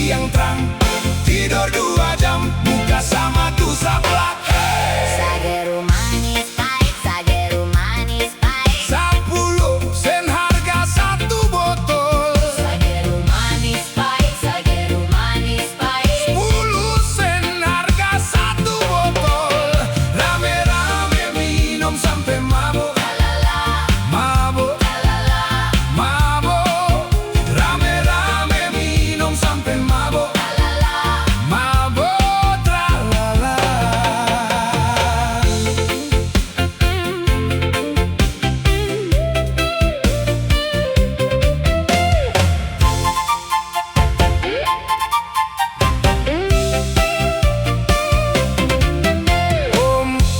pagi yang terang, tidur 2 jam, buka sama tuh sablak. Sageru manis pahit, sageru manis pahit. 10 sen harga 1 botol. Sageru manis pahit, sageru manis pahit. 10 sen harga 1 botol. Rame-rame minum sampai mabuk. Lalala, Mabuk, lalala, mabuk. Rame-rame minum sampai mabuk. lalala. Mabuk, tralala.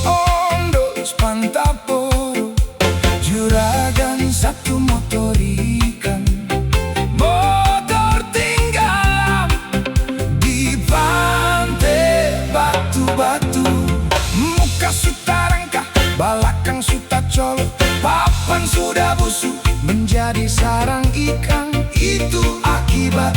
Om dos pantaporo, juragan 1 motor ikan. Motor tinggal di pantai batu-batu. Muka sudah rangkah, balakang sudah colok, papan sudah busuk menjadi sarang ikan. Itu akibat